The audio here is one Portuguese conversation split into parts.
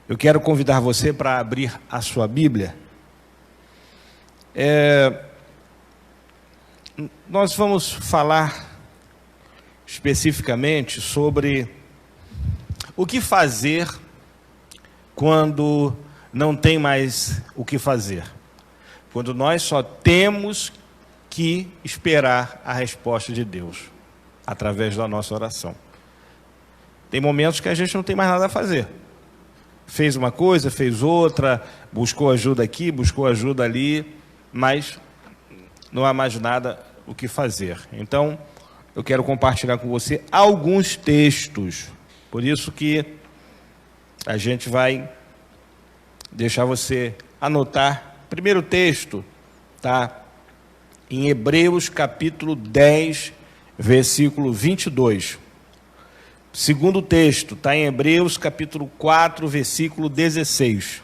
Eu quero convidar você para abrir a sua Bíblia. Nós vamos falar especificamente sobre o que fazer quando não tem mais o que fazer. Quando nós só temos que esperar a resposta de Deus, através da nossa oração. Tem momentos que a gente não tem mais nada a fazer. Fez uma coisa, fez outra, buscou ajuda aqui, buscou ajuda ali, mas não há mais nada o que fazer. Então, eu quero compartilhar com você alguns textos. Por isso que a gente vai deixar você anotar. Primeiro texto está em Hebreus capítulo 10, versículo 22. Segundo texto está em Hebreus capítulo 4, versículo 16.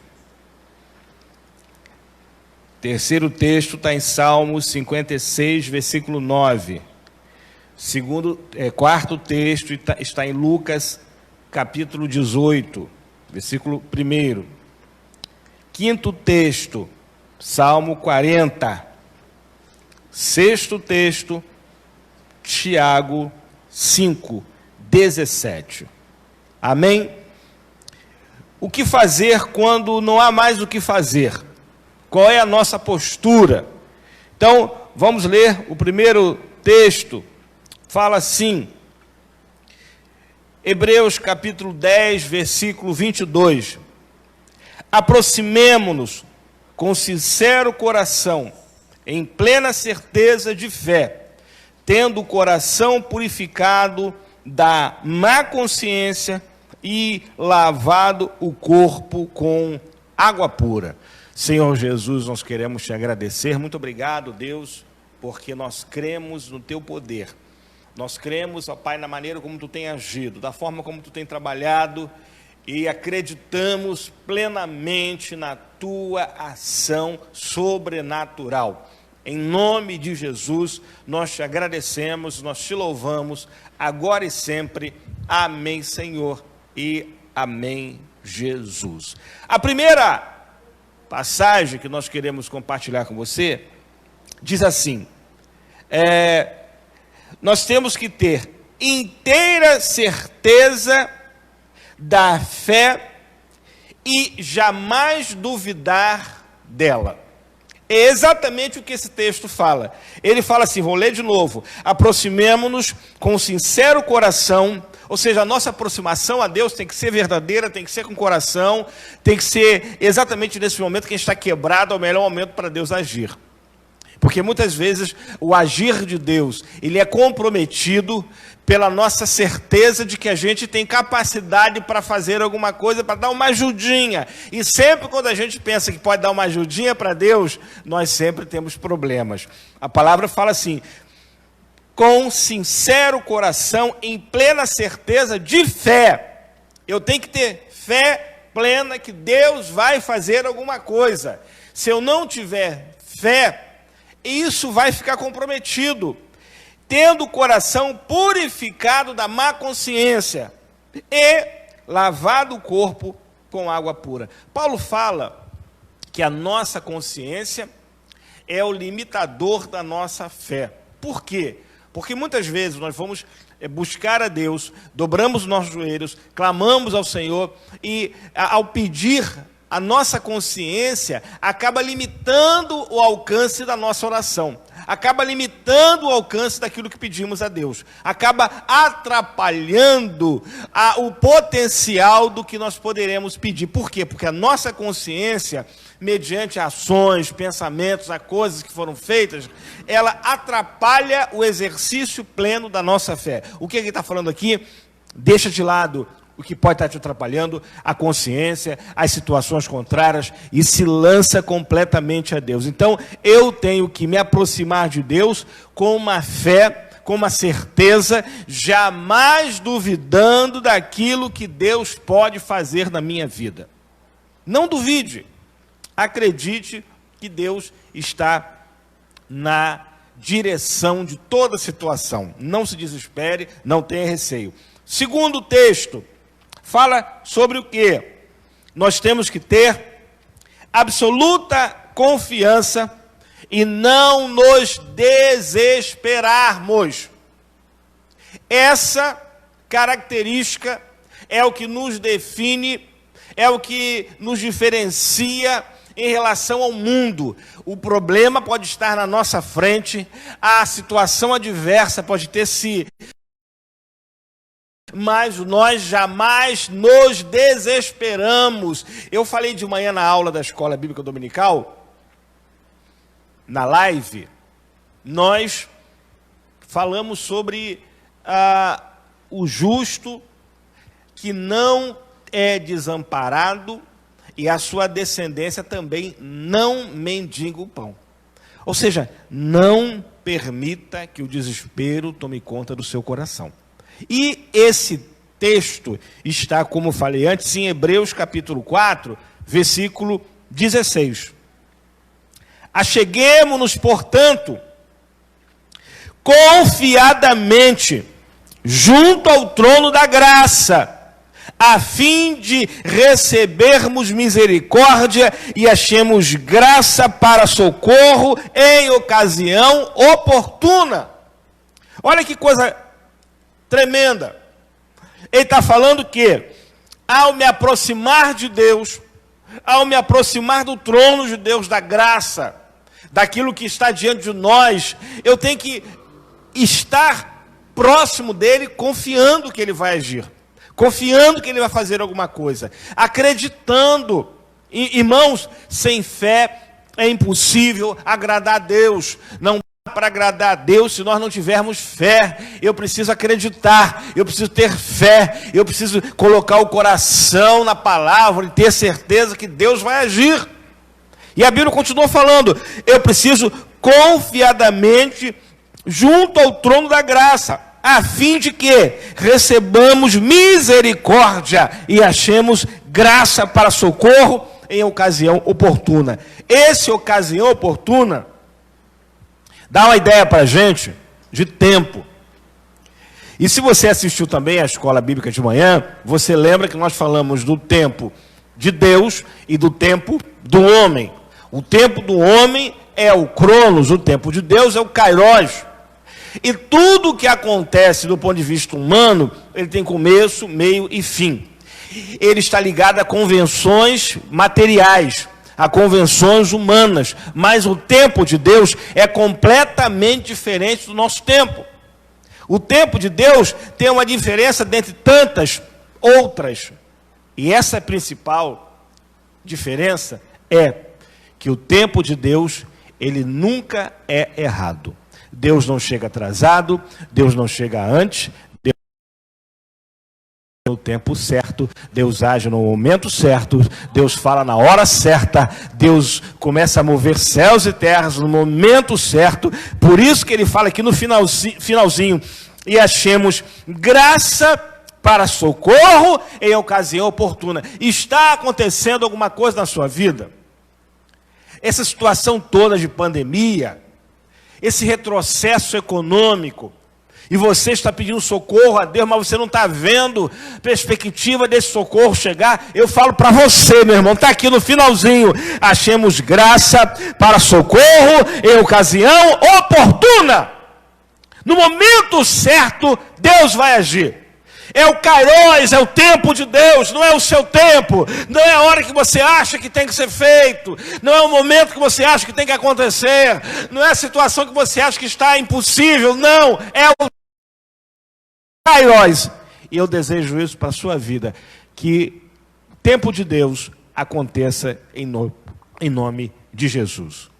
Terceiro texto está em Salmos 56, versículo 9. Quarto texto está em Lucas capítulo 18, versículo 1. Quinto texto, Salmo 40. Sexto texto, Tiago 5, 17. Amém? O que fazer quando não há mais o que fazer? Qual é a nossa postura? Então, vamos ler o primeiro texto. Fala assim, Hebreus capítulo 10, versículo 22. Aproximemo-nos com sincero coração, em plena certeza de fé, tendo o coração purificado da má consciência e lavado o corpo com água pura. Senhor Jesus, nós queremos te agradecer. Muito obrigado, Deus, porque nós cremos no teu poder. Nós cremos, ó Pai, na maneira como tu tem agido, da forma como tu tem trabalhado, e acreditamos plenamente na tua ação sobrenatural. Em nome de Jesus, nós te agradecemos, nós te louvamos, agora e sempre. Amém, Senhor, e amém, Jesus. A primeira passagem que nós queremos compartilhar com você diz assim: nós temos que ter inteira certeza da fé e jamais duvidar dela. É exatamente o que esse texto fala. Ele fala assim, vou ler de novo: aproximemo-nos com sincero coração. Ou seja, a nossa aproximação a Deus tem que ser verdadeira, tem que ser com coração, tem que ser exatamente nesse momento que a gente está quebrado, é o melhor momento para Deus agir. Porque muitas vezes o agir de Deus, ele é comprometido pela nossa certeza de que a gente tem capacidade para fazer alguma coisa, para dar uma ajudinha. E sempre quando a gente pensa que pode dar uma ajudinha para Deus, nós sempre temos problemas. A palavra fala assim, com sincero coração, em plena certeza de fé. Eu tenho que ter fé plena que Deus vai fazer alguma coisa. Se eu não tiver fé, isso vai ficar comprometido. Tendo o coração purificado da má consciência e lavado o corpo com água pura. Paulo fala que a nossa consciência é o limitador da nossa fé. Por quê? Porque muitas vezes nós vamos buscar a Deus, dobramos os nossos joelhos, clamamos ao Senhor e ao pedir, a nossa consciência acaba limitando o alcance da nossa oração, acaba limitando o alcance daquilo que pedimos a Deus, acaba atrapalhando o potencial do que nós poderemos pedir. Por quê? Porque a nossa consciência, mediante ações, pensamentos, a coisas que foram feitas, ela atrapalha o exercício pleno da nossa fé. O que ele está falando aqui? Deixa de lado o que pode estar te atrapalhando, a consciência, as situações contrárias, e se lança completamente a Deus. Então, eu tenho que me aproximar de Deus com uma fé, com uma certeza, jamais duvidando daquilo que Deus pode fazer na minha vida. Não duvide, acredite que Deus está na direção de toda situação. Não se desespere, não tenha receio. Segundo texto, fala sobre o quê? nós temos que ter absoluta confiança e não nos desesperarmos. Essa característica é o que nos define, é o que nos diferencia em relação ao mundo. O problema pode estar na nossa frente, a situação adversa pode ter se... mas nós jamais nos desesperamos. Eu falei de manhã na aula da Escola Bíblica Dominical, na live, nós falamos sobre o justo que não é desamparado e a sua descendência também não mendiga o pão. Ou seja, não permita que o desespero tome conta do seu coração. E esse texto está, como falei antes, em Hebreus capítulo 4, versículo 16. Acheguemo-nos, portanto, confiadamente junto ao trono da graça, a fim de recebermos misericórdia e achemos graça para socorro em ocasião oportuna. Olha que coisa tremenda. Ele está falando que, ao me aproximar de Deus, ao me aproximar do trono de Deus, da graça, daquilo que está diante de nós, eu tenho que estar próximo dele, confiando que ele vai agir, confiando que ele vai fazer alguma coisa, acreditando. Irmãos, sem fé é impossível agradar a Deus. Não dá para agradar a Deus se nós não tivermos fé. Eu preciso acreditar, eu preciso ter fé, eu preciso colocar o coração na palavra e ter certeza que Deus vai agir. E a Bíblia continua falando, eu preciso confiadamente junto ao trono da graça, a fim de que recebamos misericórdia e achemos graça para socorro em ocasião oportuna. Essa ocasião oportuna dá uma ideia para a gente de tempo. E se você assistiu também à Escola Bíblica de manhã, você lembra que nós falamos do tempo de Deus e do tempo do homem. O tempo do homem é o Cronos, o tempo de Deus é o Kairos. E tudo o que acontece do ponto de vista humano, ele tem começo, meio e fim. Ele está ligado a convenções materiais, a convenções humanas, mas o tempo de Deus é completamente diferente do nosso tempo. O tempo de Deus tem uma diferença dentre tantas outras. E essa principal diferença é que o tempo de Deus, ele nunca é errado. Deus não chega atrasado, Deus não chega antes, Deus no tempo certo, Deus age no momento certo, Deus fala na hora certa, Deus começa a mover céus e terras no momento certo. Por isso que ele fala aqui no finalzinho, e achemos graça para socorro em ocasião oportuna. Está acontecendo alguma coisa na sua vida? Essa situação toda de pandemia, esse retrocesso econômico, e você está pedindo socorro a Deus, mas você não está vendo perspectiva desse socorro chegar. Eu falo para você, meu irmão, está aqui no finalzinho, achemos graça para socorro em ocasião oportuna. No momento certo, Deus vai agir. É o Kairos, é o tempo de Deus, não é o seu tempo, não é a hora que você acha que tem que ser feito, não é o momento que você acha que tem que acontecer, não é a situação que você acha que está impossível, não, é o Kairos. E eu desejo isso para a sua vida, que o tempo de Deus aconteça em nome de Jesus.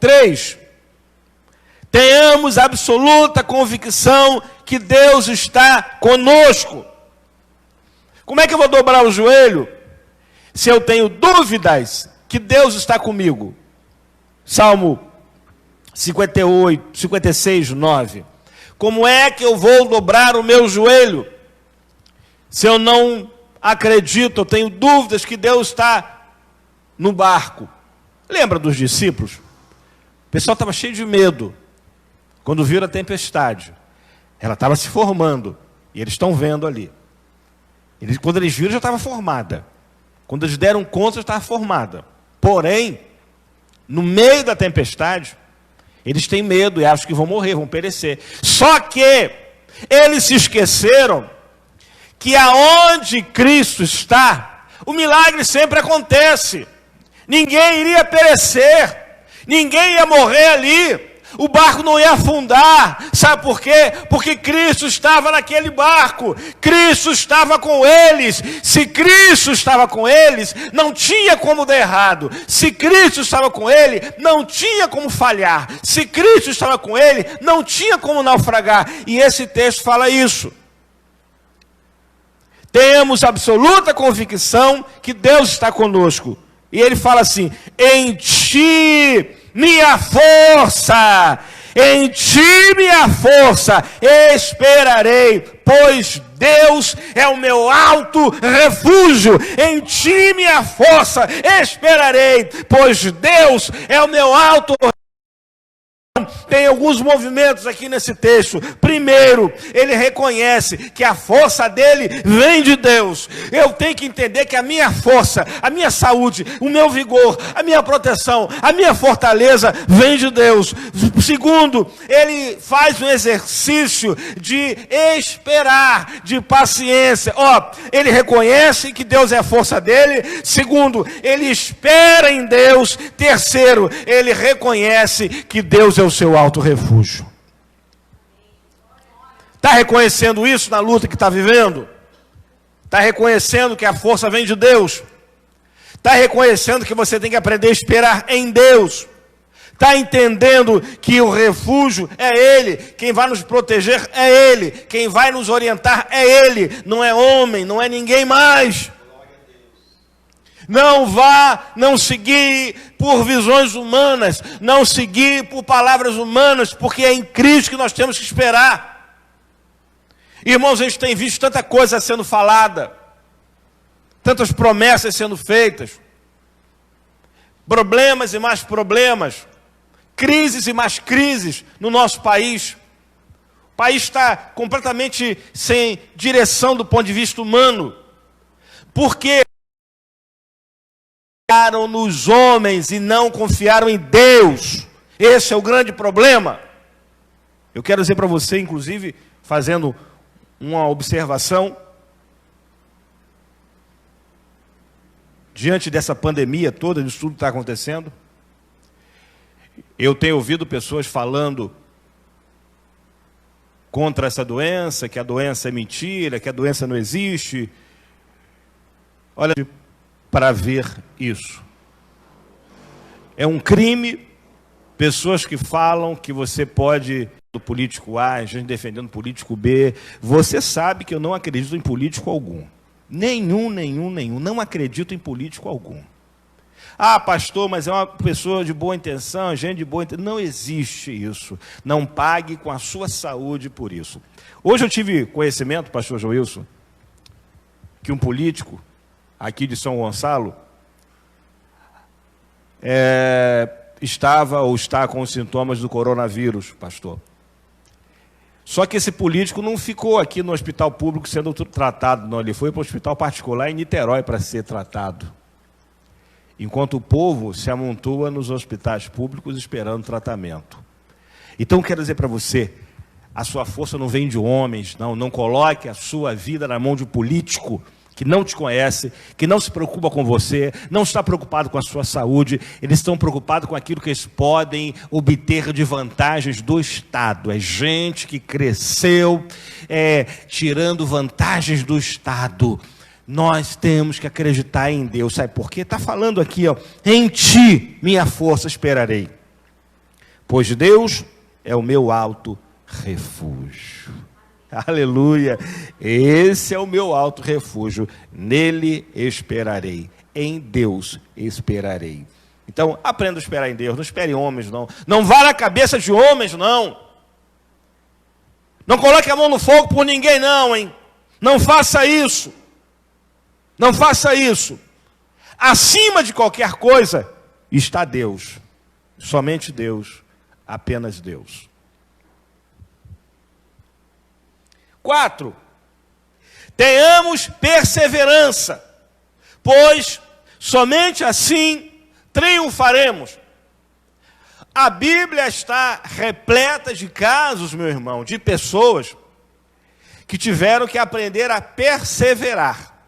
3. Tenhamos absoluta convicção que Deus está conosco. Como é que eu vou dobrar o joelho se eu tenho dúvidas que Deus está comigo? Salmo 56, 9. Como é que eu vou dobrar o meu joelho se eu não acredito, eu tenho dúvidas que Deus está no barco? Lembra dos discípulos? O pessoal estava cheio de medo quando viram a tempestade. Ela estava se formando, e eles estão vendo ali. Quando eles viram, já estava formada. Quando eles deram conta, estava formada. Porém, no meio da tempestade, eles têm medo e acham que vão morrer, vão perecer. Só que eles se esqueceram que aonde Cristo está, o milagre sempre acontece. Ninguém iria perecer, ninguém ia morrer ali. O barco não ia afundar, sabe por quê? Porque Cristo estava naquele barco, Cristo estava com eles. Se Cristo estava com eles, não tinha como dar errado. Se Cristo estava com ele, não tinha como falhar. Se Cristo estava com ele, não tinha como naufragar. E esse texto fala isso. Temos absoluta convicção que Deus está conosco. E ele fala assim: em ti minha força, em ti minha força esperarei, pois Deus é o meu alto refúgio. Em ti minha força esperarei, pois Deus é o meu alto refúgio. Tem alguns movimentos aqui nesse texto. Primeiro, ele reconhece que a força dele vem de Deus. Eu tenho que entender que a minha força, a minha saúde, o meu vigor, a minha proteção, a minha fortaleza vem de Deus. Segundo, ele faz um exercício de esperar, de paciência. Ele reconhece que Deus é a força dele. Segundo, ele espera em Deus. Terceiro, ele reconhece que Deus é o seu alto refúgio. Está reconhecendo isso na luta que está vivendo? Está reconhecendo que a força vem de Deus? Está reconhecendo que você tem que aprender a esperar em Deus? Está entendendo que o refúgio é Ele? Quem vai nos proteger é Ele? Quem vai nos orientar é Ele? Não é homem, não é ninguém mais. Não seguir por visões humanas, não seguir por palavras humanas, porque é em Cristo que nós temos que esperar. Irmãos, a gente tem visto tanta coisa sendo falada, tantas promessas sendo feitas, problemas e mais problemas, crises e mais crises no nosso país. O país está completamente sem direção do ponto de vista humano. Por quê? Confiaram nos homens e não confiaram em Deus. Esse é o grande problema. Eu quero dizer para você, inclusive, fazendo uma observação, diante dessa pandemia toda, disso tudo que está acontecendo, eu tenho ouvido pessoas falando contra essa doença, que a doença é mentira, que a doença não existe. Olha, para ver isso. É um crime, pessoas que falam que você pode, do político A, a gente defendendo o político B. Você sabe que eu não acredito em político algum. Nenhum. Não acredito em político algum. Ah, pastor, mas é uma pessoa de boa intenção, gente de boa intenção. Não existe isso. Não pague com a sua saúde por isso. Hoje eu tive conhecimento, pastor Joilson, que um político aqui de São Gonçalo, estava ou está com os sintomas do coronavírus, pastor. Só que esse político não ficou aqui no hospital público sendo tratado, não. Ele foi para o hospital particular em Niterói para ser tratado. Enquanto o povo se amontoa nos hospitais públicos esperando tratamento. Então, quero dizer para você, a sua força não vem de homens, não coloque a sua vida na mão de um político que não te conhece, que não se preocupa com você, não está preocupado com a sua saúde. Eles estão preocupados com aquilo que eles podem obter de vantagens do Estado. É gente que cresceu tirando vantagens do Estado. Nós temos que acreditar em Deus. Sabe por quê? Está falando aqui, em ti minha força esperarei, pois Deus é o meu alto refúgio. Aleluia, esse é o meu alto refúgio, nele esperarei, em Deus esperarei. Então, aprenda a esperar em Deus, não espere em homens, não vá na cabeça de homens, não coloque a mão no fogo por ninguém, não faça isso, acima de qualquer coisa está Deus, somente Deus, apenas Deus. 4, tenhamos perseverança, pois somente assim triunfaremos. A Bíblia está repleta de casos, meu irmão, de pessoas que tiveram que aprender a perseverar,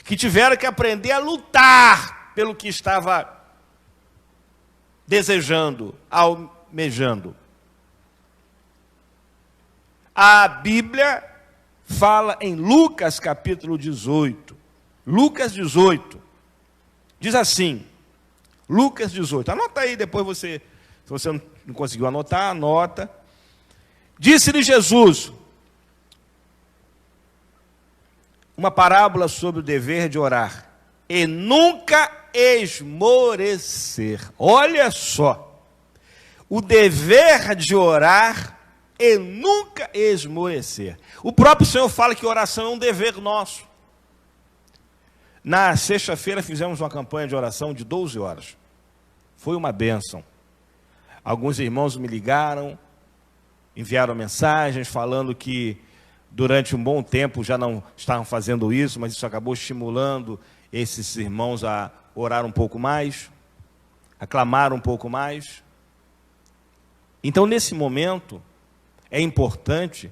que tiveram que aprender a lutar pelo que estava desejando, almejando. A Bíblia fala em Lucas capítulo 18. Lucas 18. Diz assim, Lucas 18. Anota aí, depois você, se você não conseguiu anotar, anota. Disse-lhe Jesus, uma parábola sobre o dever de orar, e nunca esmorecer. Olha só, o dever de orar e nunca esmorecer. O próprio Senhor fala que oração é um dever nosso. Na sexta-feira fizemos uma campanha de oração de 12 horas. Foi uma bênção. Alguns irmãos me ligaram, enviaram mensagens falando que durante um bom tempo já não estavam fazendo isso, mas isso acabou estimulando esses irmãos a orar um pouco mais, a clamar um pouco mais. Então, nesse momento, é importante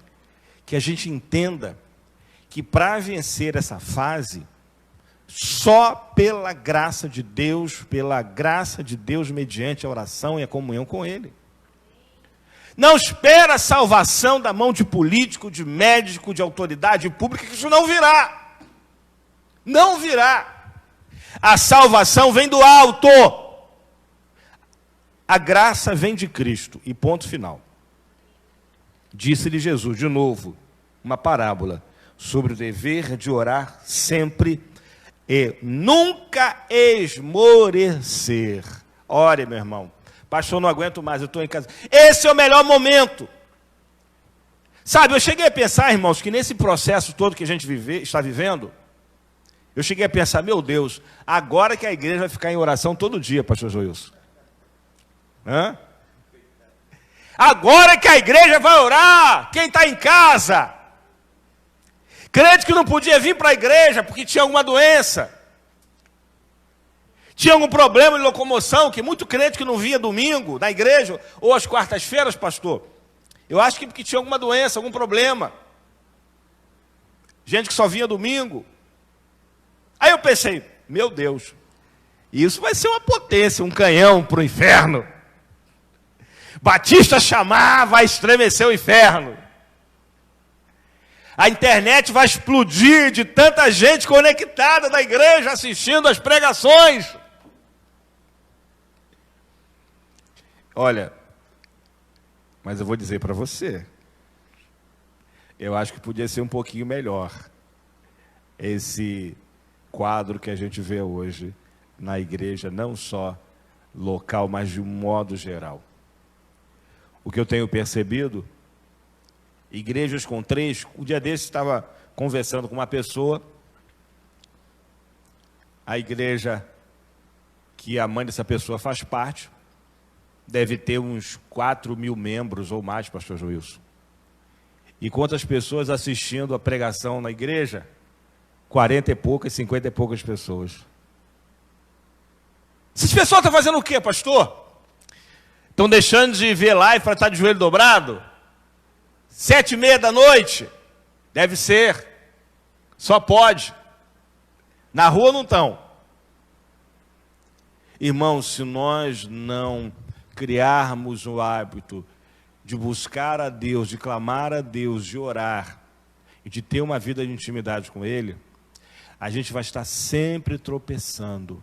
que a gente entenda que para vencer essa fase, só pela graça de Deus mediante a oração e a comunhão com Ele. Não espera a salvação da mão de político, de médico, de autoridade pública, que isso não virá. Não virá. A salvação vem do alto. A graça vem de Cristo. E ponto final. Disse-lhe Jesus, de novo, uma parábola sobre o dever de orar sempre e nunca esmorecer. Ore, meu irmão. Pastor, não aguento mais, eu estou em casa. Esse é o melhor momento. Sabe, eu cheguei a pensar, irmãos, que nesse processo todo que a gente está vivendo, eu cheguei a pensar, meu Deus, agora que a igreja vai ficar em oração todo dia, pastor Joilson. Agora que a igreja vai orar, quem está em casa, crente que não podia vir para a igreja porque tinha alguma doença, tinha algum problema de locomoção, que muito crente que não vinha domingo na igreja, ou às quartas-feiras, pastor, eu acho que porque tinha alguma doença, algum problema, gente que só vinha domingo. Aí eu pensei, meu Deus, isso vai ser uma potência, um canhão para o inferno. Batista chamar, vai estremecer o inferno. A internet vai explodir de tanta gente conectada na igreja, assistindo as pregações. Olha, mas eu vou dizer para você, eu acho que podia ser um pouquinho melhor esse quadro que a gente vê hoje na igreja, não só local, mas de um modo geral. O que eu tenho percebido, igrejas com 3, um dia desse estava conversando com uma pessoa, a igreja que a mãe dessa pessoa faz parte, deve ter uns 4.000 membros ou mais, pastor Joilson. E quantas pessoas assistindo a pregação na igreja? 40 e poucas, 50 e poucas pessoas. Essas pessoas estão fazendo o quê, pastor? Estão deixando de ver live para estar de joelho dobrado? 7h30 da noite? Deve ser. Só pode. Na rua não estão. Irmãos, se nós não criarmos o hábito de buscar a Deus, de clamar a Deus, de orar e de ter uma vida de intimidade com Ele, a gente vai estar sempre tropeçando.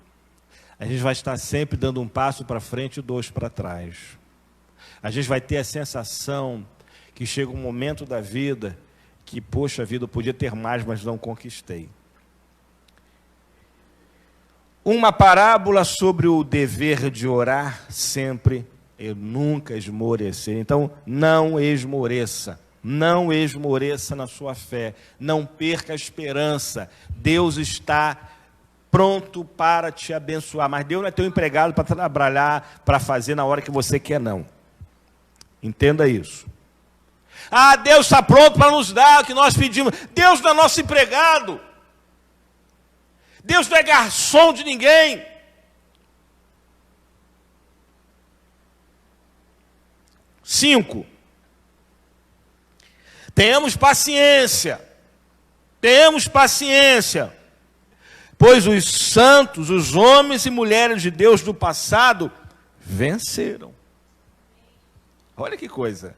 A gente vai estar sempre dando um passo para frente e 2 para trás. A gente vai ter a sensação que chega um momento da vida que, poxa vida, eu podia ter mais, mas não conquistei. Uma parábola sobre o dever de orar sempre e nunca esmorecer. Então, não esmoreça. Não esmoreça na sua fé. Não perca a esperança. Deus está pronto para te abençoar. Mas Deus não é teu empregado para trabalhar, para fazer na hora que você quer, não. Entenda isso. Ah, Deus está pronto para nos dar o que nós pedimos. Deus não é nosso empregado. Deus não é garçom de ninguém. Cinco, tenhamos paciência, pois os santos, os homens e mulheres de Deus do passado, venceram. Olha que coisa.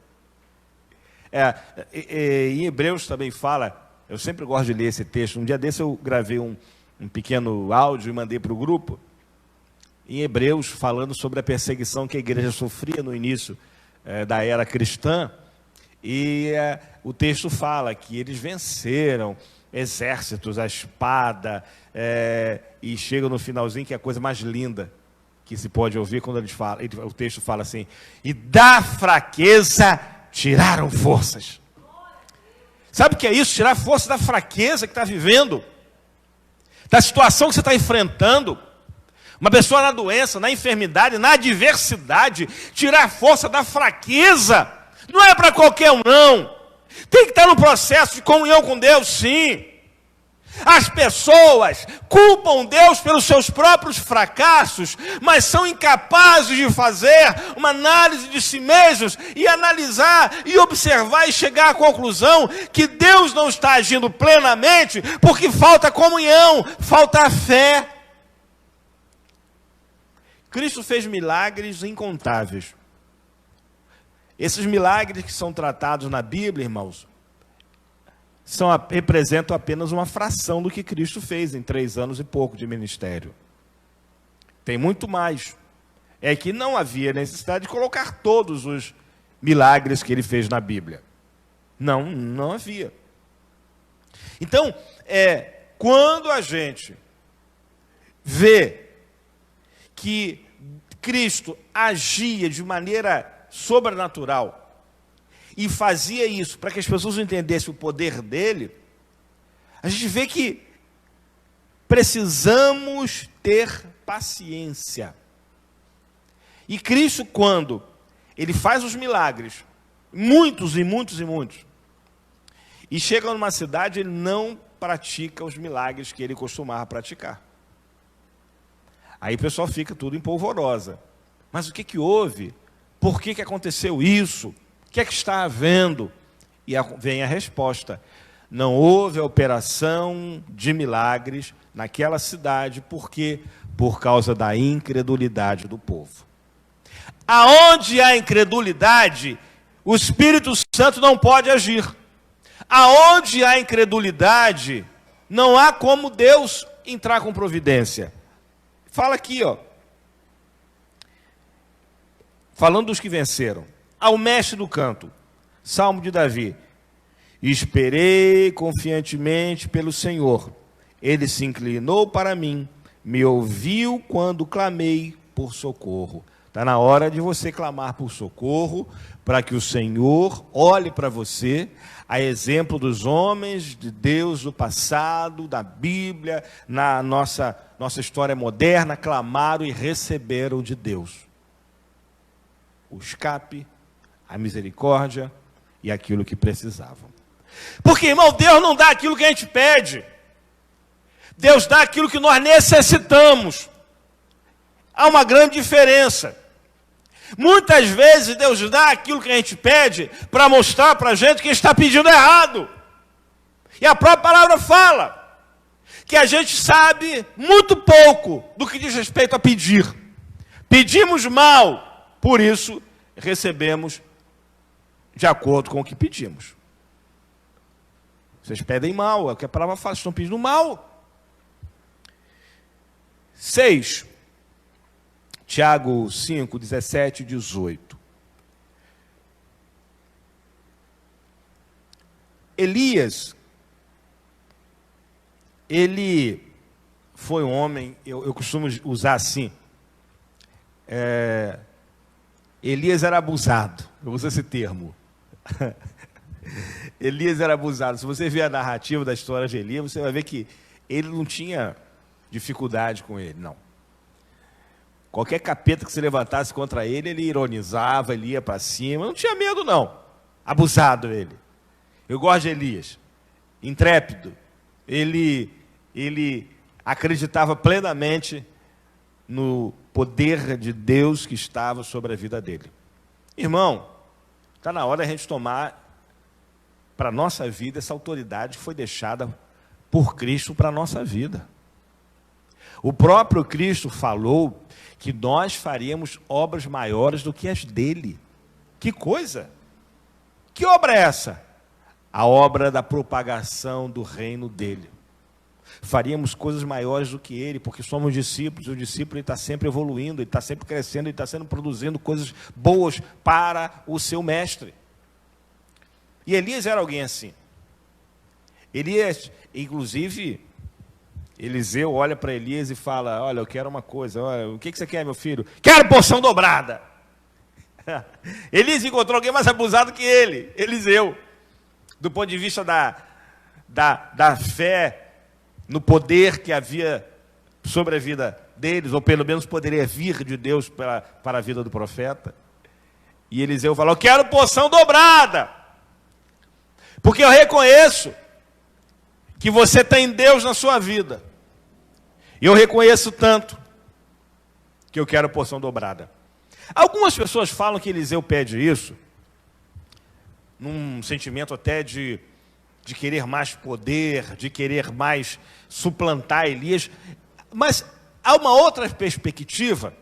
Em Hebreus também fala, eu sempre gosto de ler esse texto, um dia desse eu gravei um pequeno áudio e mandei para o grupo, em Hebreus, falando sobre a perseguição que a igreja sofria no início da era cristã, e o texto fala que eles venceram exércitos, a espada, e chega no finalzinho, que é a coisa mais linda que se pode ouvir quando eles falam, o texto fala assim, e da fraqueza tiraram forças. Sabe o que é isso? Tirar força da fraqueza que está vivendo, da situação que você está enfrentando. Uma pessoa na doença, na enfermidade, na adversidade, tirar força da fraqueza, não é para qualquer um, não. Tem que estar no processo de comunhão com Deus, sim. As pessoas culpam Deus pelos seus próprios fracassos, mas são incapazes de fazer uma análise de si mesmos e analisar e observar e chegar à conclusão que Deus não está agindo plenamente porque falta comunhão, falta fé. Cristo fez milagres incontáveis. Esses milagres que são tratados na Bíblia, irmãos, representam apenas uma fração do que Cristo fez em 3 anos e pouco de ministério. Tem muito mais. É que não havia necessidade de colocar todos os milagres que ele fez na Bíblia. Não havia. Então, quando a gente vê que Cristo agia de maneira sobrenatural e fazia isso para que as pessoas entendessem o poder dele, a gente vê que precisamos ter paciência. E Cristo, quando ele faz os milagres, muitos, e chega numa cidade, ele não pratica os milagres que ele costumava praticar. Aí o pessoal fica tudo em polvorosa. Mas o que houve? Por que aconteceu isso? O que é que está havendo? E vem a resposta. Não houve a operação de milagres naquela cidade. Por quê? Por causa da incredulidade do povo. Aonde há incredulidade, o Espírito Santo não pode agir. Aonde há incredulidade, não há como Deus entrar com providência. Fala aqui, falando dos que venceram. Ao mestre do canto, Salmo de Davi. Esperei confiantemente pelo Senhor. Ele se inclinou para mim, me ouviu quando clamei por socorro. Está na hora de você clamar por socorro, para que o Senhor olhe para você, a exemplo dos homens de Deus do passado, da Bíblia, na nossa história moderna, clamaram e receberam de Deus o escape, a misericórdia e aquilo que precisavam. Porque, irmão, Deus não dá aquilo que a gente pede. Deus dá aquilo que nós necessitamos. Há uma grande diferença. Muitas vezes Deus dá aquilo que a gente pede para mostrar para a gente que está pedindo errado. E a própria palavra fala que a gente sabe muito pouco do que diz respeito a pedir. Pedimos mal, por isso recebemos de acordo com o que pedimos. Vocês pedem mal, é o que a palavra fala, estão pedindo mal. 6. Tiago 5, 17 e 18. Elias, ele foi um homem, eu costumo usar assim, Elias era abusado, eu uso esse termo. Elias era abusado. Se você ver a narrativa da história de Elias, você vai ver que ele não tinha dificuldade com ele, não. Qualquer capeta que se levantasse contra ele, ele ironizava, ele ia para cima, não tinha medo não. Abusado ele. Eu gosto de Elias, intrépido. Ele acreditava plenamente no poder de Deus que estava sobre a vida dele. Irmão, está na hora de a gente tomar para a nossa vida essa autoridade que foi deixada por Cristo para a nossa vida. O próprio Cristo falou que nós faríamos obras maiores do que as dele. Que coisa! Que obra é essa? A obra da propagação do reino dele. Faríamos coisas maiores do que ele, porque somos discípulos, e o discípulo está sempre evoluindo, ele está sempre crescendo, ele está sempre produzindo coisas boas para o seu mestre. E Elias era alguém assim. Elias, inclusive, Eliseu olha para Elias e fala, olha, eu quero uma coisa, olha, o que você quer, meu filho? Quero porção dobrada. Elias encontrou alguém mais abusado que ele, Eliseu. Do ponto de vista da fé, no poder que havia sobre a vida deles, ou pelo menos poderia vir de Deus para a vida do profeta. E Eliseu falou, eu quero porção dobrada, porque eu reconheço que você tem Deus na sua vida. E eu reconheço tanto que eu quero porção dobrada. Algumas pessoas falam que Eliseu pede isso, num sentimento até de querer mais poder, de querer mais suplantar Elias, mas há uma outra perspectiva,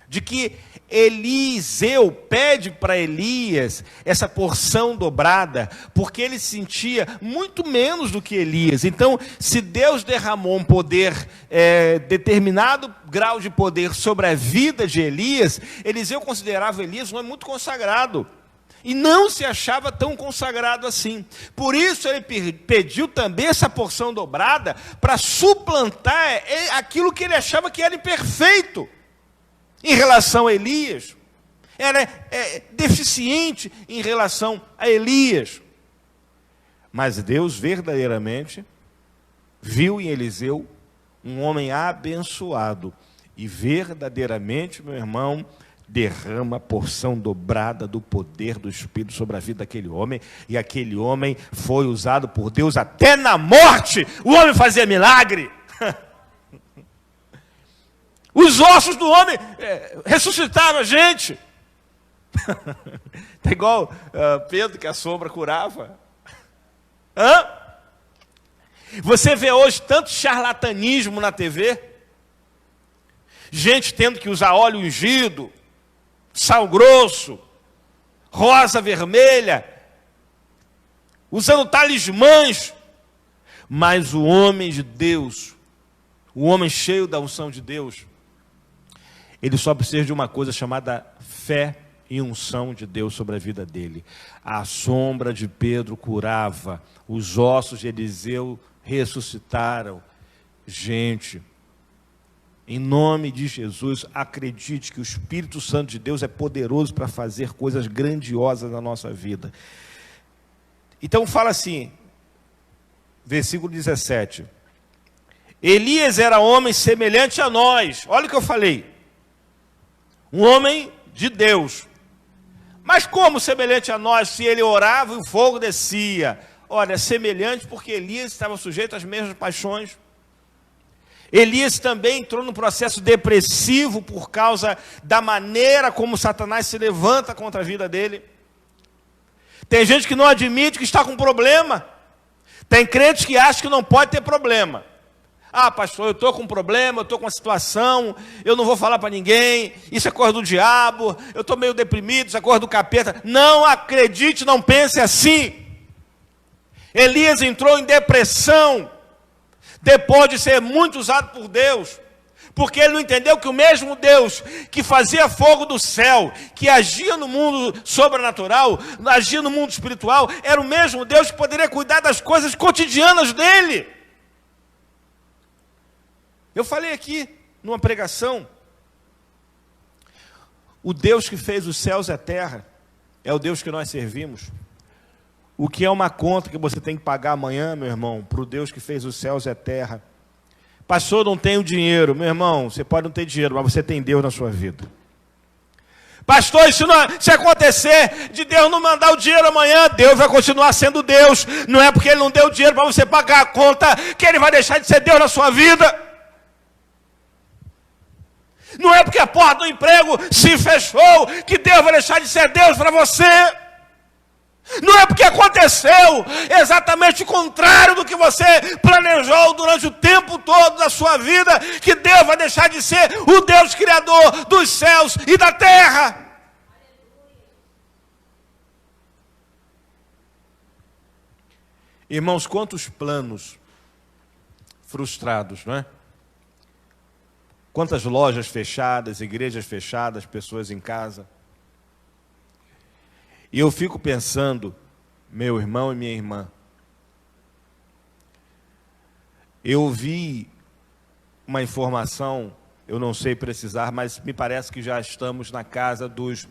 de que Eliseu pede para Elias essa porção dobrada, porque ele sentia muito menos do que Elias. Então, se Deus derramou um poder, determinado grau de poder sobre a vida de Elias, Eliseu considerava Elias um homem muito consagrado. E não se achava tão consagrado assim. Por isso ele pediu também essa porção dobrada para suplantar aquilo que ele achava que era imperfeito em relação a Elias. Era deficiente em relação a Elias. Mas Deus verdadeiramente viu em Eliseu um homem abençoado. E verdadeiramente, meu irmão, derrama a porção dobrada do poder do Espírito sobre a vida daquele homem, e aquele homem foi usado por Deus até na morte. O homem fazia milagre. Os ossos do homem ressuscitavam a gente. Tá igual Pedro, que a sombra curava. Você vê hoje tanto charlatanismo na TV, gente tendo que usar óleo ungido, sal grosso, rosa vermelha, usando talismãs. Mas o homem de Deus, o homem cheio da unção de Deus, ele só precisa de uma coisa chamada fé e unção de Deus sobre a vida dele. A sombra de Pedro curava, os ossos de Eliseu ressuscitaram. Gente, em nome de Jesus, acredite que o Espírito Santo de Deus é poderoso para fazer coisas grandiosas na nossa vida. Então fala assim, versículo 17. Elias era homem semelhante a nós. Olha o que eu falei. Um homem de Deus. Mas como semelhante a nós, se ele orava e o fogo descia? Olha, semelhante porque Elias estava sujeito às mesmas paixões. Elias também entrou num processo depressivo por causa da maneira como Satanás se levanta contra a vida dele. Tem gente que não admite que está com problema. Tem crentes que acham que não pode ter problema. Ah, pastor, eu estou com um problema, eu estou com uma situação, eu não vou falar para ninguém, isso é coisa do diabo, eu estou meio deprimido, isso é coisa do capeta. Não acredite, não pense assim. Elias entrou em depressão depois de ser muito usado por Deus, porque ele não entendeu que o mesmo Deus que fazia fogo do céu, que agia no mundo sobrenatural, agia no mundo espiritual, era o mesmo Deus que poderia cuidar das coisas cotidianas dele. Eu falei aqui, numa pregação, o Deus que fez os céus e a terra, é o Deus que nós servimos. O que é uma conta que você tem que pagar amanhã, meu irmão, para o Deus que fez os céus e a terra? Pastor, não tenho dinheiro. Meu irmão, você pode não ter dinheiro, mas você tem Deus na sua vida. Pastor, se acontecer de Deus não mandar o dinheiro amanhã, Deus vai continuar sendo Deus. Não é porque Ele não deu dinheiro para você pagar a conta que Ele vai deixar de ser Deus na sua vida. Não é porque a porta do emprego se fechou que Deus vai deixar de ser Deus para você. Não é porque aconteceu exatamente o contrário do que você planejou durante o tempo todo da sua vida que Deus vai deixar de ser o Deus criador dos céus e da terra. Irmãos, quantos planos frustrados, não é? Quantas lojas fechadas, igrejas fechadas, pessoas em casa. E eu fico pensando, meu irmão e minha irmã, eu vi uma informação, eu não sei precisar, mas me parece que já estamos na casa dos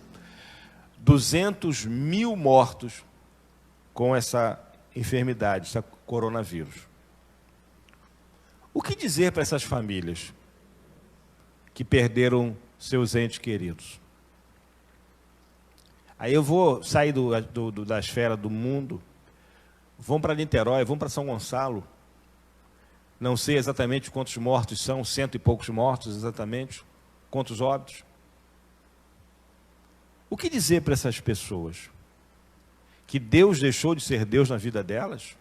200 mil mortos com essa enfermidade, esse coronavírus. O que dizer para essas famílias que perderam seus entes queridos? Aí eu vou sair da esfera do mundo, vamos para Niterói, vamos para São Gonçalo. Não sei exatamente quantos mortos são, 100 e poucos mortos exatamente, quantos óbitos. O que dizer para essas pessoas? Que Deus deixou de ser Deus na vida delas?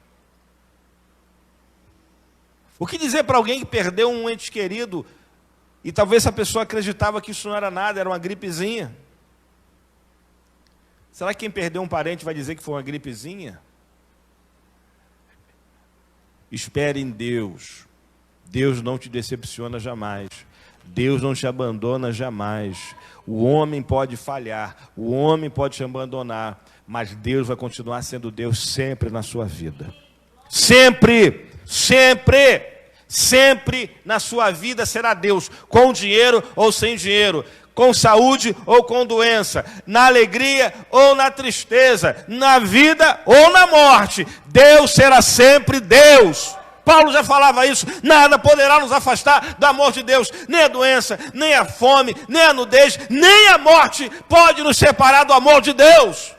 O que dizer para alguém que perdeu um ente querido e talvez essa pessoa acreditava que isso não era nada, era uma gripezinha? Será que quem perdeu um parente vai dizer que foi uma gripezinha? Espere em Deus. Deus não te decepciona jamais. Deus não te abandona jamais. O homem pode falhar, o homem pode te abandonar, mas Deus vai continuar sendo Deus sempre na sua vida. Sempre, sempre, sempre na sua vida será Deus, com dinheiro ou sem dinheiro, com saúde ou com doença, na alegria ou na tristeza, na vida ou na morte. Deus será sempre Deus. Paulo já falava isso, nada poderá nos afastar do amor de Deus, nem a doença, nem a fome, nem a nudez, nem a morte pode nos separar do amor de Deus.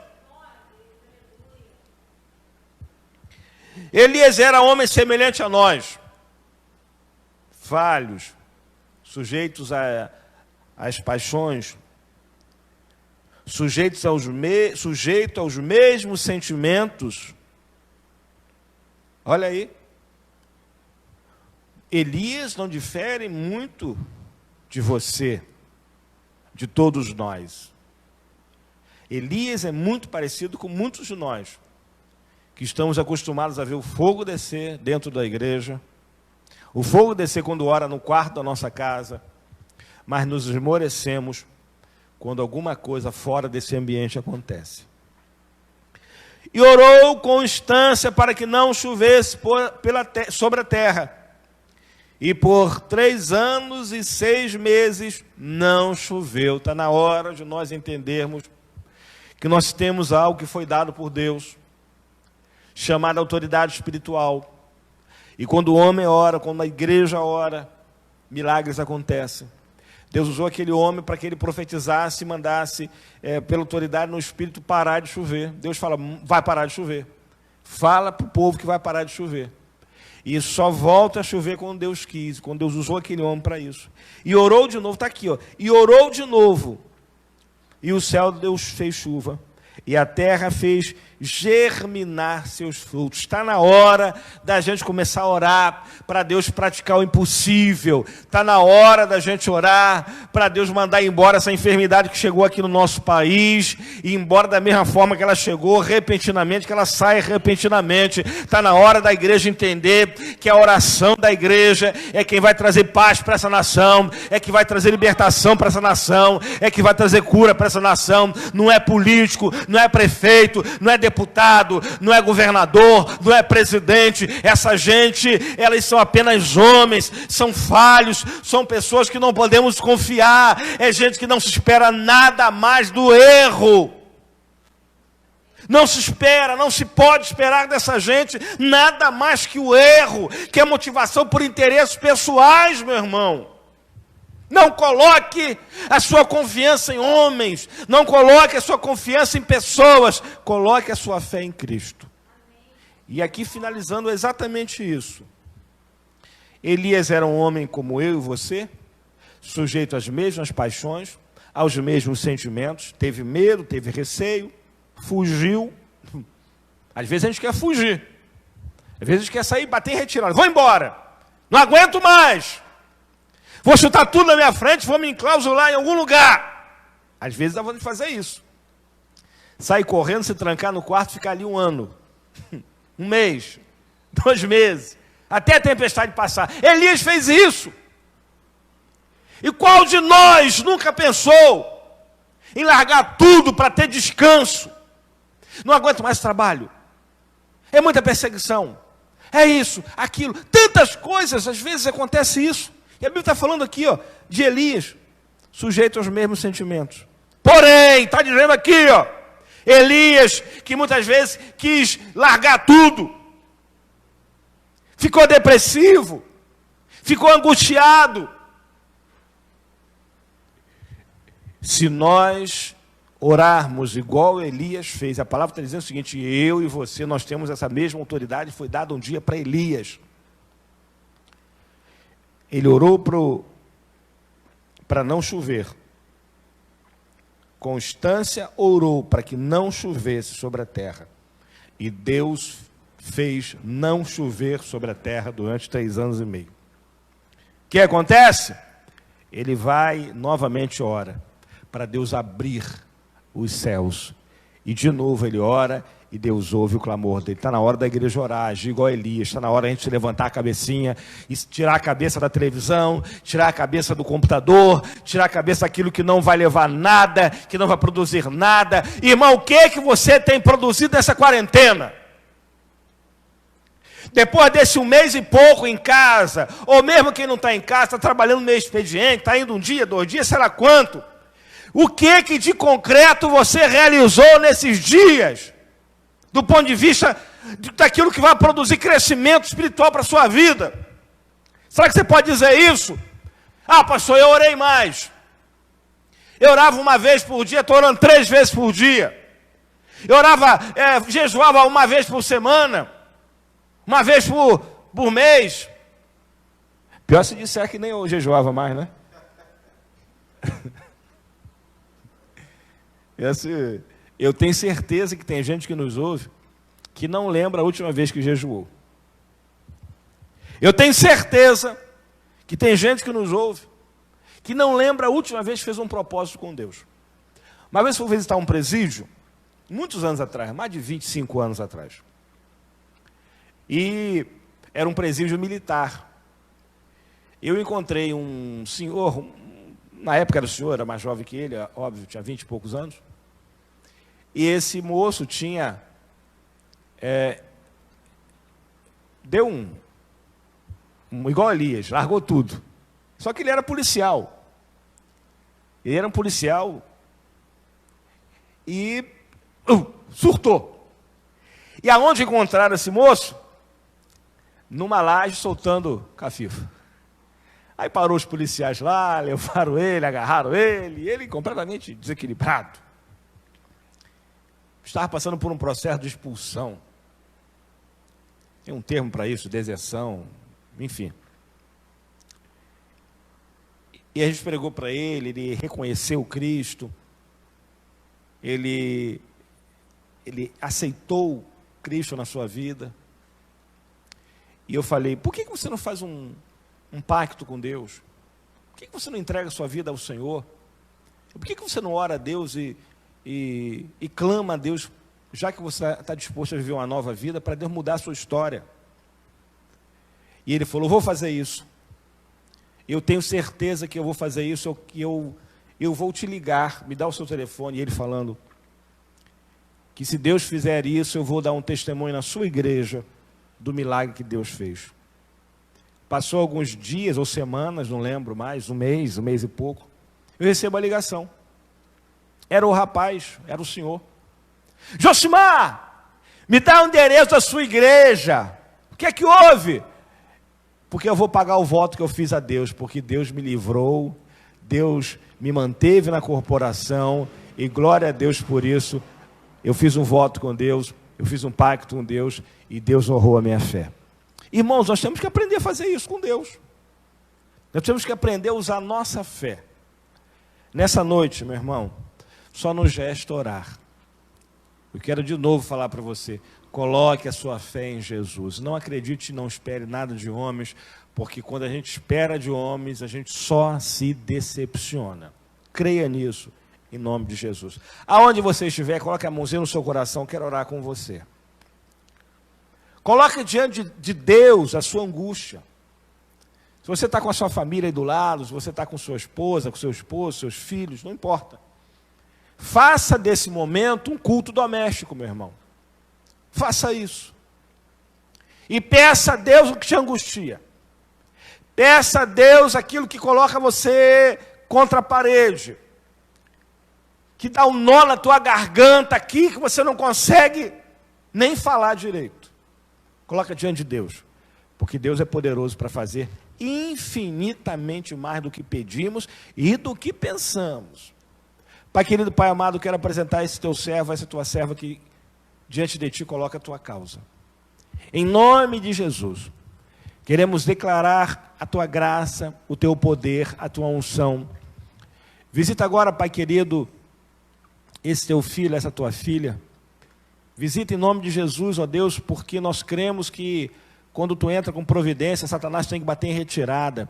Elias era homem semelhante a nós, falhos, sujeitos às paixões, sujeito aos mesmos sentimentos. Olha aí. Elias não difere muito de você, de todos nós. Elias é muito parecido com muitos de nós, que estamos acostumados a ver o fogo descer dentro da igreja, o fogo descer quando ora no quarto da nossa casa, mas nos esmorecemos quando alguma coisa fora desse ambiente acontece. E orou com instância para que não chovesse sobre a terra. E por 3 anos e 6 meses não choveu. Está na hora de nós entendermos que nós temos algo que foi dado por Deus, chamado autoridade espiritual. E quando o homem ora, quando a igreja ora, milagres acontecem. Deus usou aquele homem para que ele profetizasse e mandasse, pela autoridade no Espírito, parar de chover. Deus fala, vai parar de chover. Fala para o povo que vai parar de chover. E só volta a chover quando Deus quis, quando Deus usou aquele homem para isso. E orou de novo, está aqui, ó. E orou de novo. E o céu de Deus fez chuva. E a terra fez germinar seus frutos. Está na hora da gente começar a orar para Deus praticar o impossível. Está na hora da gente orar para Deus mandar embora essa enfermidade que chegou aqui no nosso país, e embora da mesma forma que ela chegou repentinamente, que ela saia repentinamente. Está na hora da igreja entender que a oração da igreja é quem vai trazer paz para essa nação, é que vai trazer libertação para essa nação, é que vai trazer cura para essa nação. Não é político, não é prefeito, não é deputado, não é governador, não é presidente. Essa gente, elas são apenas homens, são falhos, são pessoas que não podemos confiar. É gente que não se espera nada mais do erro. Não se espera, não se pode esperar dessa gente nada mais que o erro, que é motivação por interesses pessoais, meu irmão. Não coloque a sua confiança em homens, não coloque a sua confiança em pessoas, coloque a sua fé em Cristo. E aqui finalizando exatamente isso. Elias era um homem como eu e você, sujeito às mesmas paixões, aos mesmos sentimentos, teve medo, teve receio, fugiu. Às vezes a gente quer fugir, às vezes a gente quer sair, bater em retirada, vou embora, não aguento mais. Vou chutar tudo na minha frente, vou me enclausular em algum lugar. Às vezes dá vontade de fazer isso. Sair correndo, se trancar no quarto, ficar ali 1 ano. 1 mês, 2 meses, até a tempestade passar. Elias fez isso. E qual de nós nunca pensou em largar tudo para ter descanso? Não aguento mais trabalho. É muita perseguição. É isso, aquilo. Tantas coisas, às vezes acontece isso. E a Bíblia está falando aqui, ó, de Elias, sujeito aos mesmos sentimentos. Porém, está dizendo aqui, ó, Elias, que muitas vezes quis largar tudo, ficou depressivo, ficou angustiado. Se nós orarmos igual Elias fez, a palavra está dizendo o seguinte: eu e você, nós temos essa mesma autoridade, foi dada um dia para Elias. Ele orou para não chover. Constância orou para que não chovesse sobre a terra. E Deus fez não chover sobre a terra durante 3 anos e meio. O que acontece? Ele vai novamente ora para Deus abrir os céus. E de novo ele ora e Deus ouve o clamor dele. Está na hora da igreja orar, agir igual a Elias. Está na hora a gente levantar a cabecinha e tirar a cabeça da televisão, tirar a cabeça do computador, tirar a cabeça daquilo que não vai levar nada, que não vai produzir nada. Irmão, o que você tem produzido nessa quarentena? Depois desse 1 mês e pouco em casa, ou mesmo quem não está em casa, está trabalhando meio expediente, está indo 1 dia, 2 dias, sei lá quanto. O que de concreto você realizou nesses dias? Do ponto de vista daquilo que vai produzir crescimento espiritual para a sua vida. Será que você pode dizer isso? Ah, pastor, eu orei mais. Eu orava 1 vez por dia, estou orando 3 vezes por dia. Eu orava, jejuava 1 vez por semana, 1 vez por mês. Pior se disser que nem eu jejuava mais, né? Eu tenho certeza que tem gente que nos ouve que não lembra a última vez que jejuou. Eu tenho certeza que tem gente que nos ouve que não lembra a última vez que fez um propósito com Deus. Uma vez fui visitar um presídio, muitos anos atrás, mais de 25 anos atrás. E era um presídio militar. Eu encontrei um senhor, na época era o senhor, era mais jovem que ele, óbvio, tinha 20 e poucos anos. E esse moço tinha, deu igual a Elias, largou tudo. Só que ele era policial. Ele era um policial e surtou. E aonde encontraram esse moço? Numa laje soltando cafifo. Aí parou os policiais lá, levaram ele, agarraram ele, e ele completamente desequilibrado. Estava passando por um processo de expulsão. Tem um termo para isso, deserção, enfim. E a gente pregou para ele reconheceu Cristo, ele aceitou Cristo na sua vida. E eu falei, por que você não faz um pacto com Deus? Por que você não entrega a sua vida ao Senhor? Por que você não ora a Deus e clama a Deus, já que você está disposto a viver uma nova vida, para Deus mudar a sua história? E ele falou, vou fazer isso. Eu tenho certeza que eu vou fazer isso, eu vou te ligar, me dá o seu telefone. E ele falando que se Deus fizer isso, eu vou dar um testemunho na sua igreja do milagre que Deus fez. Passou alguns dias ou semanas, não lembro mais, um mês e pouco, eu recebo a ligação. Era o rapaz, era o senhor. Josimar, me dá o endereço da sua igreja. O que é que houve? Porque eu vou pagar o voto que eu fiz a Deus, porque Deus me livrou Deus me manteve na corporação, e glória a Deus por isso. Eu fiz um voto com Deus, eu fiz um pacto com Deus, e Deus honrou a minha fé. Irmãos, nós temos que aprender a fazer isso com Deus. Nós temos que aprender a usar a nossa fé. Nessa noite, meu irmão, só nos resta orar. Eu quero de novo falar para você, coloque a sua fé em Jesus. Não acredite e não espere nada de homens, porque quando a gente espera de homens, a gente só se decepciona. Creia nisso, em nome de Jesus. Aonde você estiver, coloque a mãozinha no seu coração, quero orar com você. Coloque diante de Deus a sua angústia. Se você está com a sua família aí do lado, se você está com sua esposa, com seu esposo, seus filhos, não importa. Faça desse momento um culto doméstico, meu irmão. Faça isso. E peça a Deus o que te angustia. Peça a Deus aquilo que coloca você contra a parede. Que dá um nó na tua garganta aqui, que você não consegue nem falar direito. Coloca diante de Deus. Porque Deus é poderoso para fazer infinitamente mais do que pedimos e do que pensamos. Pai querido, Pai amado, quero apresentar esse teu servo, essa tua serva que diante de ti coloca a tua causa. Em nome de Jesus, queremos declarar a tua graça, o teu poder, a tua unção. Visita agora, Pai querido, esse teu filho, essa tua filha. Visita em nome de Jesus, ó Deus, porque nós cremos que quando tu entra com providência, Satanás tem que bater em retirada.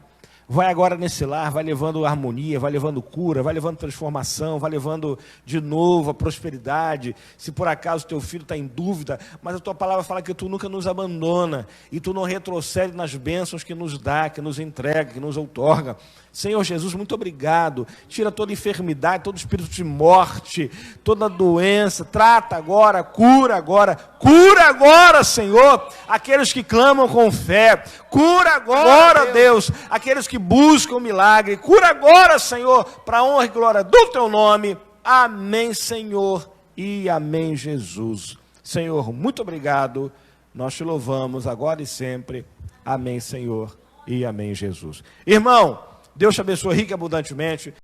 Vai agora nesse lar, vai levando harmonia, vai levando cura, vai levando transformação, vai levando de novo a prosperidade. Se por acaso teu filho está em dúvida, mas a tua palavra fala que tu nunca nos abandona e tu não retrocede nas bênçãos que nos dá, que nos entrega, que nos outorga. Senhor Jesus, muito obrigado. Tira toda enfermidade, todo espírito de morte, toda doença. Trata agora, cura agora, Senhor, aqueles que clamam com fé. Cura agora, Deus, aqueles que buscam o milagre. Cura agora, Senhor, para a honra e glória do teu nome. Amém, Senhor, e amém, Jesus. Senhor, muito obrigado. Nós te louvamos agora e sempre. Amém, Senhor, e amém, Jesus. Irmão, Deus te abençoe rica e abundantemente.